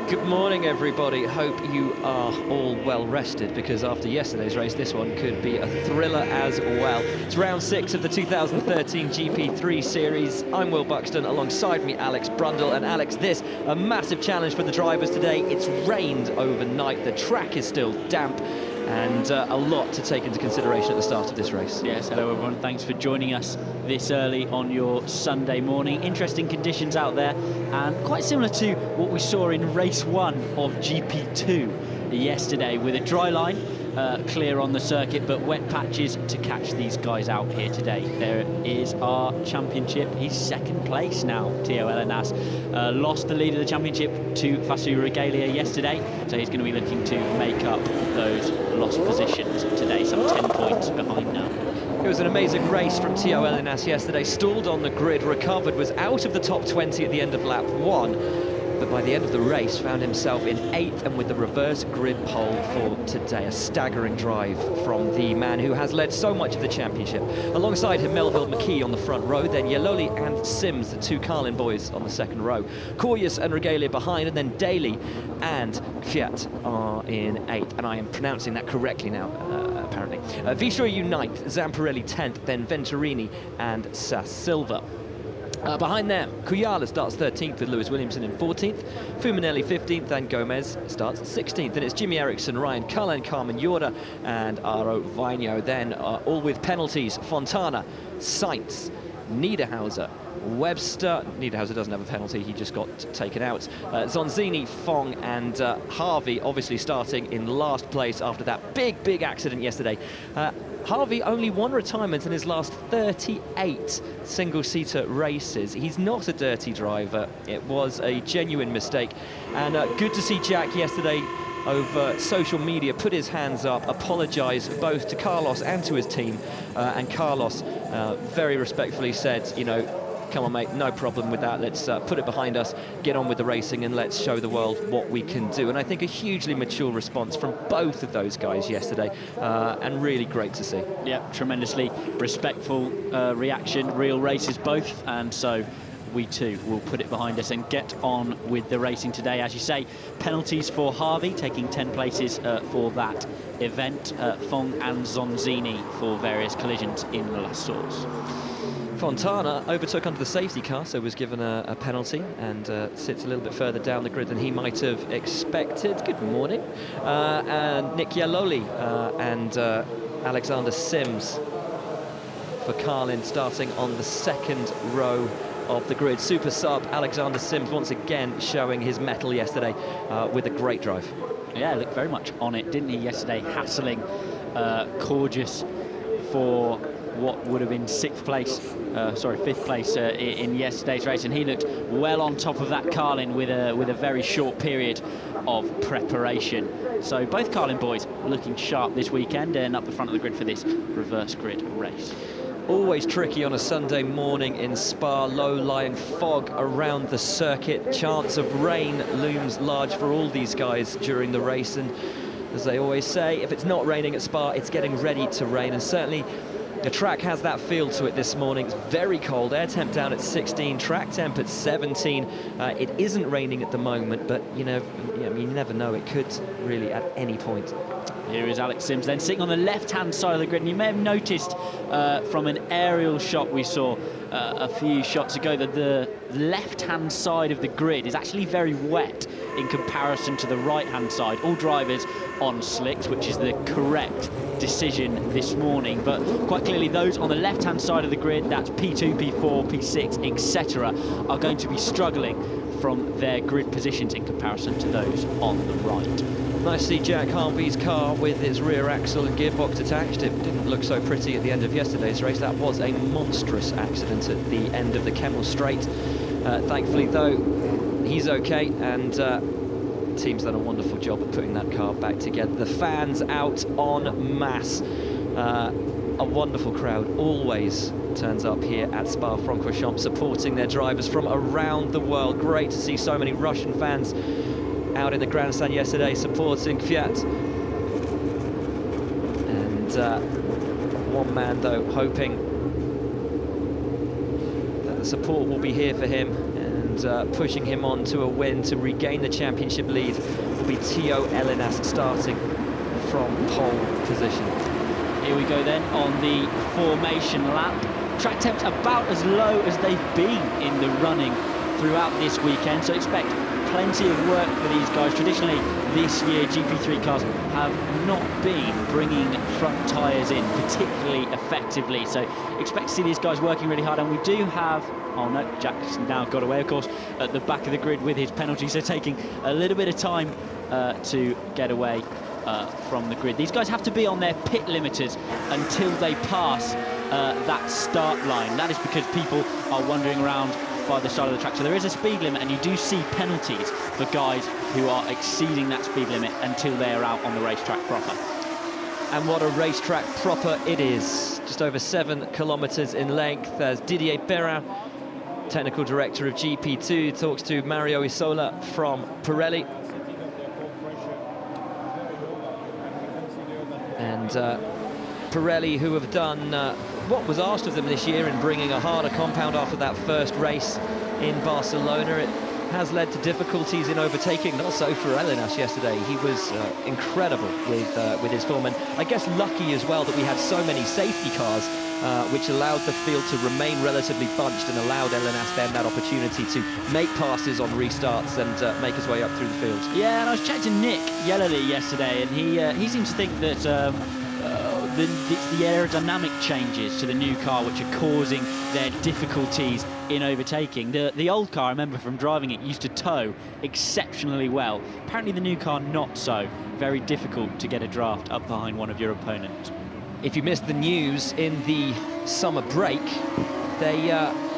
Good morning, everybody. Hope you are all well rested, because after yesterday's race, this one could be a thriller as well. It's round 6 of the 2013 GP3 series. I'm Will Buxton, alongside me Alex Brundle. And Alex, this a massive challenge for the drivers today. It's rained overnight, the track is still damp, and a lot to take into consideration at the start of this race. Yes, hello everyone, thanks for joining us this early on your Sunday morning. Interesting conditions out there, and quite similar to what we saw in race 1 of GP2 yesterday, with a dry line clear on the circuit, but wet patches to catch these guys out here today. There is our championship. He's second place now, Theo Elenas. Lost the lead of the championship to Fasu Regalia yesterday, so he's going to be looking to make up those lost positions today, some 10 points behind now. It was an amazing race from Theo Elenas yesterday. Stalled on the grid, recovered, was out of the top 20 at the end of lap 1. But by the end of the race, found himself in 8th and with the reverse grid pole for today. A staggering drive from the man who has led so much of the championship. Alongside him, Melville McKee on the front row, then Yeloli and Sims, the two Carlin boys, on the second row. Corlius and Regalia behind, and then Daly and Fiat are in 8th. And I am pronouncing that correctly now, apparently. Vistra Unite, Zamparelli 10th, then Venturini and Sass Silva. Behind them, Kuyala starts 13th with Lewis Williamson in 14th, Fuminelli 15th, and Gomez starts 16th. And it's Jimmy Eriksson, Ryan Cullen, Carmen Yorda, and Aro Vainio. Then, all with penalties, Fontana, Sainz, Niederhauser, Webster. Niederhauser doesn't have a penalty, he just got taken out. Zonzini, Fong, and Harvey obviously starting in last place after that big accident yesterday. Harvey only one retirement in his last 38 single-seater races. He's not a dirty driver. It was a genuine mistake. And good to see Jack yesterday over social media put his hands up, apologised both to Carlos and to his team. And Carlos very respectfully said, you know, come on, mate, no problem with that. Let's put it behind us, get on with the racing, and let's show the world what we can do. And I think a hugely mature response from both of those guys yesterday, and really great to see. Yeah, tremendously respectful reaction, real races both, and so we too will put it behind us and get on with the racing today. As you say, penalties for Harvey, taking 10 places for that event. Fong and Zonzini for various collisions in the last source. Fontana overtook under the safety car, so was given a penalty, and sits a little bit further down the grid than he might have expected. Good morning. And Nick Yaloli and Alexander Sims for Carlin starting on the second row of the grid. Super sub Alexander Sims once again showing his mettle yesterday with a great drive. Yeah, looked very much on it, didn't he, yesterday, hassling Corgus for what would have been fifth place in yesterday's race, and he looked well on top of that Carlin with a very short period of preparation. So both Carlin boys looking sharp this weekend and up the front of the grid for this reverse grid race. Always tricky on a Sunday morning in Spa. Low-lying fog around the circuit. Chance of rain looms large for all these guys during the race, and as they always say, if it's not raining at Spa, it's getting ready to rain. And certainly the track has that feel to it this morning. It's very cold, air temp down at 16, track temp at 17. It isn't raining at the moment, but you never know, it could really at any point. Here is Alex Sims then sitting on the left-hand side of the grid, and you may have noticed from an aerial shot we saw a few shots ago that the left-hand side of the grid is actually very wet in comparison to the right-hand side. All drivers on slicks, which is the correct decision this morning, but quite clearly those on the left-hand side of the grid, that's P2, P4, P6, etc., are going to be struggling from their grid positions in comparison to those on the right. Nice to see Jack Harvey's car with its rear axle and gearbox attached. It didn't look so pretty at the end of yesterday's race. That was a monstrous accident at the end of the Kemmel Straight. Thankfully, though, he's okay, and the team's done a wonderful job of putting that car back together. The fans out en masse. A wonderful crowd always turns up here at Spa-Francorchamps, supporting their drivers from around the world. Great to see so many Russian fans out in the grandstand yesterday supporting Fiat. And one man, though, hoping that the support will be here for him, and and pushing him on to a win to regain the championship lead will be Theo Elinas, starting from pole position. Here we go then on the formation lap. Track temps about as low as they've been in the running throughout this weekend, so expect plenty of work for these guys. Traditionally this year GP3 cars have not been bringing front tyres in particularly effectively, so expect to see these guys working really hard. And we do have, oh no, Jack's now got away of course at the back of the grid with his penalty, so taking a little bit of time to get away from the grid. These guys have to be on their pit limiters until they pass that start line. That is because people are wandering around by the side of the track. So there is a speed limit, and you do see penalties for guys who are exceeding that speed limit until they are out on the racetrack proper. And what a racetrack proper it is. Just over 7 kilometers in length, as Didier Perrin, technical director of GP2, talks to Mario Isola from Pirelli. And Pirelli, who have done what was asked of them this year in bringing a harder compound after that first race in Barcelona, it has led to difficulties in overtaking. Not so for Elinas yesterday. He was incredible with his form, and I guess lucky as well that we had so many safety cars, which allowed the field to remain relatively bunched and allowed Elinas then that opportunity to make passes on restarts and make his way up through the field. Yeah, and I was chatting to Nick Yellerly yesterday, and he seems to think that it's the aerodynamic changes to the new car which are causing their difficulties in overtaking. The old car, I remember from driving it, used to tow exceptionally well. Apparently the new car not so. Very difficult to get a draft up behind one of your opponents. If you missed the news, in the summer break, they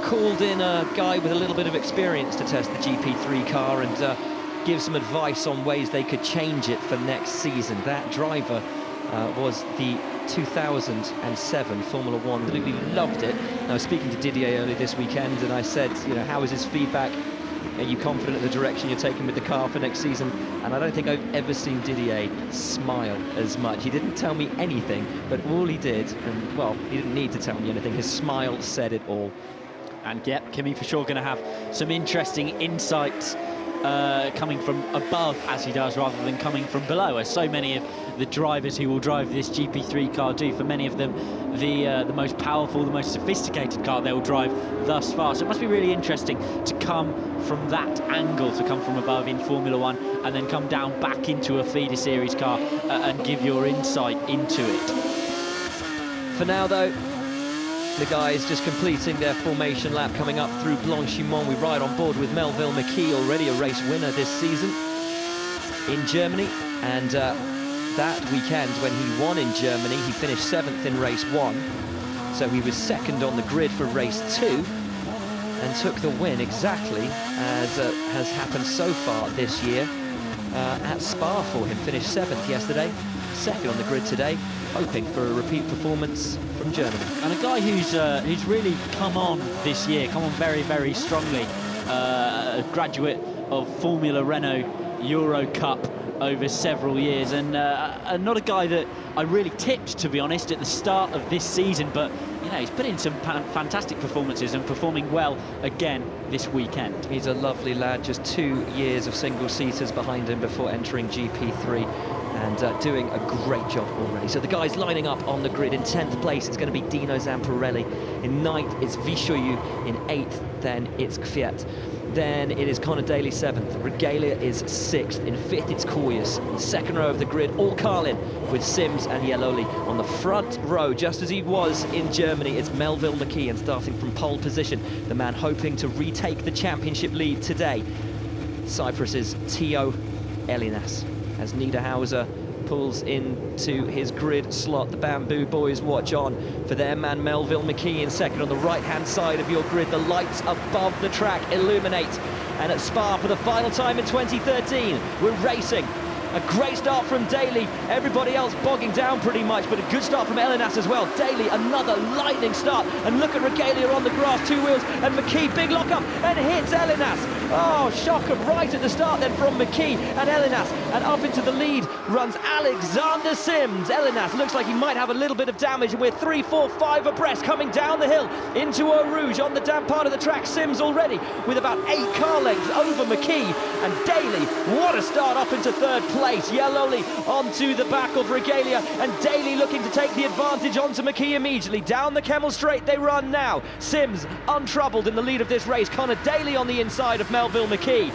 called in a guy with a little bit of experience to test the GP3 car and give some advice on ways they could change it for next season. That driver was the 2007 Formula One. Absolutely loved it. I was speaking to Didier early this weekend, and I said, you know, how is his feedback? Are you confident in the direction you're taking with the car for next season? And I don't think I've ever seen Didier smile as much. He didn't tell me anything, but all he did, and well, he didn't need to tell me anything, his smile said it all. And yep, Kimi for sure going to have some interesting insights coming from above, as he does, rather than coming from below, as so many of the drivers who will drive this GP3 car do. For many of them, the most powerful, the most sophisticated car they will drive thus far. So it must be really interesting to come from that angle, to come from above in Formula One and then come down back into a feeder series car and give your insight into it. For now though, the guys just completing their formation lap coming up through Blanchimont. We ride on board with Melville McKee, already a race winner this season in Germany, and that weekend when he won in Germany, he finished 7th in race 1, so he was 2nd on the grid for race 2 and took the win, exactly as has happened so far this year at Spa for him. Finished 7th yesterday, 2nd on the grid today, hoping for a repeat performance from Germany. And a guy who's really come on this year, come on very, very strongly. A graduate of Formula Renault Euro Cup over several years, and not a guy that I really tipped, to be honest, at the start of this season, but you know, he's put in some fantastic performances and performing well again this weekend. He's a lovely lad, just 2 years of single-seaters behind him before entering GP3, and doing a great job already. So the guys lining up on the grid. In 10th place, it's going to be Dino Zamparelli. In 9th, it's Vishoyu. In 8th, then it's Kvyat. Then it is Connor Daly 7th. Regalia is 6th. In 5th, it's Koyas. In the second row of the grid, all Carlin with Sims and Yeloli. On the front row, just as he was in Germany, it's Melville McKee, and starting from pole position, the man hoping to retake the championship lead today, Cyprus's Theo Elinas. As Niederhauser pulls into his grid slot, the Bamboo boys watch on for their man Melville McKee in second. On the right-hand side of your grid, the lights above the track illuminate. And at Spa for the final time in 2013, we're racing. A great start from Daly, everybody else bogging down pretty much, but a good start from Elinas as well. Daly, another lightning start, and look at Regalia on the grass, 2 wheels, and McKee, big lock-up, and hits Elinas. Oh, shocker right at the start then from McKee and Elinas. And up into the lead runs Alexander Sims. Elinas looks like he might have a little bit of damage, and we're 3, 4, 5 abreast coming down the hill into Eau Rouge on the damp part of the track. Sims already with about 8 car lengths over McKee, and Daly, what a start up into third place. Yellowly onto the back of Regalia, and Daly looking to take the advantage onto McKee immediately. Down the Kemmel Straight they run now. Sims untroubled in the lead of this race. Connor Daly on the inside of Melville McKee.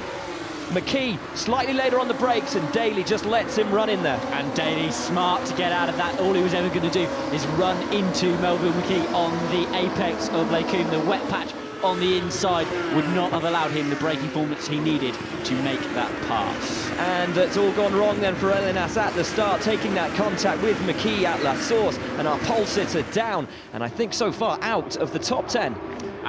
McKee slightly later on the brakes, and Daly just lets him run in there. And Daly's smart to get out of that. All he was ever going to do is run into Melville McKee on the apex of Lake Coombe. The wet patch on the inside would not have allowed him the braking performance he needed to make that pass. And it's all gone wrong then for Elinas at the start, taking that contact with McKee at La Source, and our pole sitter down, and I think so far out of the top 10.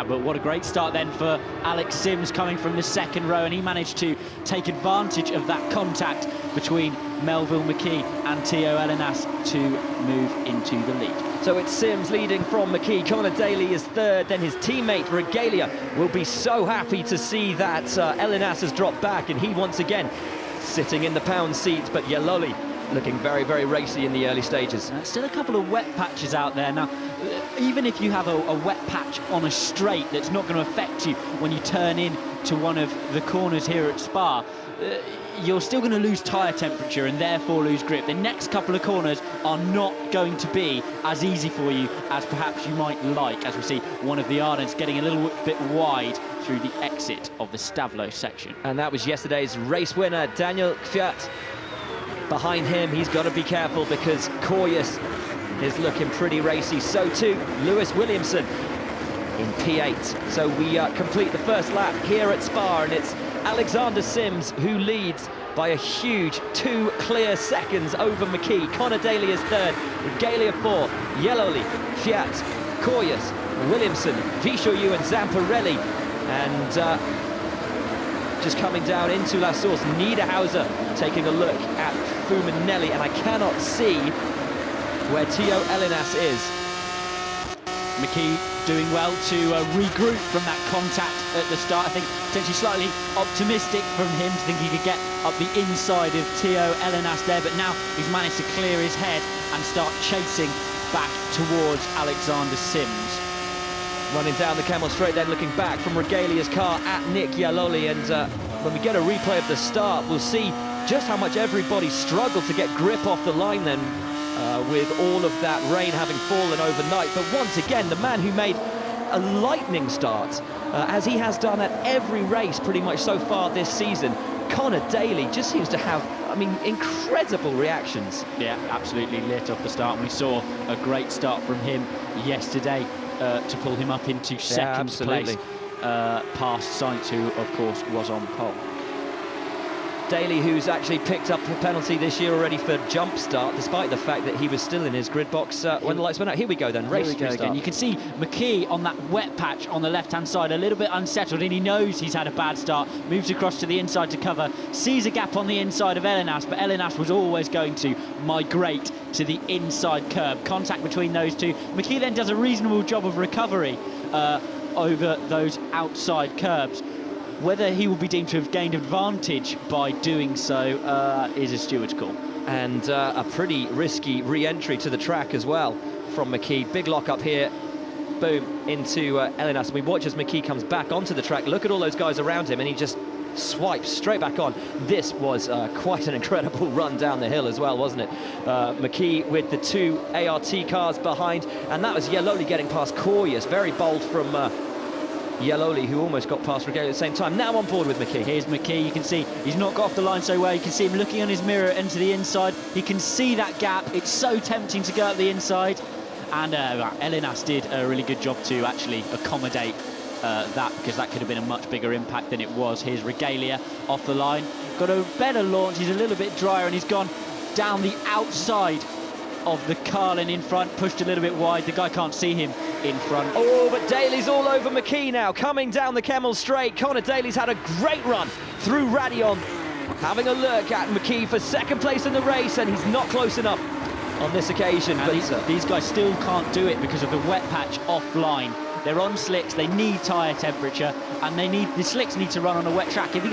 But what a great start then for Alex Sims coming from the second row, and he managed to take advantage of that contact between Melville McKee and Theo Elinas to move into the lead. So it's Sims leading from McKee. Connor Daly is third, then his teammate Regalia will be so happy to see that Elinas has dropped back, and he once again sitting in the pound seat, but Yeloli looking very, very racy in the early stages. Still a couple of wet patches out there. Now, even if you have a wet patch on a straight, that's not going to affect you when you turn in to one of the corners here at Spa. You're still going to lose tyre temperature and therefore lose grip. The next couple of corners are not going to be as easy for you as perhaps you might like, as we see one of the Ardents getting a little bit wide through the exit of the Stavlo section. And that was yesterday's race winner, Daniel Kvyat. Behind him, he's got to be careful because Koyas is looking pretty racy. So too, Lewis Williamson in P8. So we complete the first lap here at Spa, and it's Alexander Sims who leads by a huge 2 clear seconds over McKee. Connor Daly is third, Regalia 4, Yellowly, Fiat, Koyas, Williamson, Vishoyu and Zamparelli. And just coming down into La Source, Niederhauser taking a look at Fuminelli, and I cannot see where Theo Elinas is. McKee doing well to regroup from that contact at the start. I think potentially slightly optimistic from him to think he could get up the inside of Theo Elinas there, but now he's managed to clear his head and start chasing back towards Alexander Sims. Running down the Kemmel Straight then, looking back from Regalia's car at Nick Yaloli, and when we get a replay of the start, we'll see just how much everybody struggled to get grip off the line then, with all of that rain having fallen overnight. But once again, the man who made a lightning start, as he has done at every race pretty much so far this season, Connor Daly just seems to have, I mean, incredible reactions. Yeah, absolutely lit off the start, and we saw a great start from him yesterday to pull him up into second place, past Sainz, who of course was on pole. Daly, who's actually picked up a penalty this year already for jump start, despite the fact that he was still in his grid box when the lights went out. Here we go then, race restart. Again. You can see McKee on that wet patch on the left-hand side, a little bit unsettled, and he knows he's had a bad start, moves across to the inside to cover, sees a gap on the inside of Elinas, but Elinas was always going to migrate to the inside curb. Contact between those two. McKee then does a reasonable job of recovery over those outside curbs. Whether he will be deemed to have gained advantage by doing so is a steward's call. And a pretty risky re-entry to the track as well from McKee. Big lock up here, boom, into Elinas. We watch as McKee comes back onto the track. Look at all those guys around him, and he just swipes straight back on. This was quite an incredible run down the hill as well, wasn't it? McKee with the 2 ART cars behind, and that was Yeloli getting past Koyas. Very bold from Yeloli, who almost got past Regalia at the same time. Now on board with McKee. Here's McKee. You can see he's not got off the line so well. You can see him looking on his mirror into the inside. He can see that gap. It's so tempting to go up the inside. And Elinas did a really good job to actually accommodate that, because that could have been a much bigger impact than it was. Here's Regalia off the line. Got a better launch. He's a little bit drier, and he's gone down the outside of the Carlin in front, pushed a little bit wide. The guy can't see him in front. Oh, but Daly's all over McKee now, coming down the Kemmel Straight. Connor Daly's had a great run through Radion, having a look at McKee for second place in the race, and he's not close enough on this occasion. But these guys still can't do it because of the wet patch offline They're on slicks, they need tyre temperature, and the slicks need to run on a wet track. If you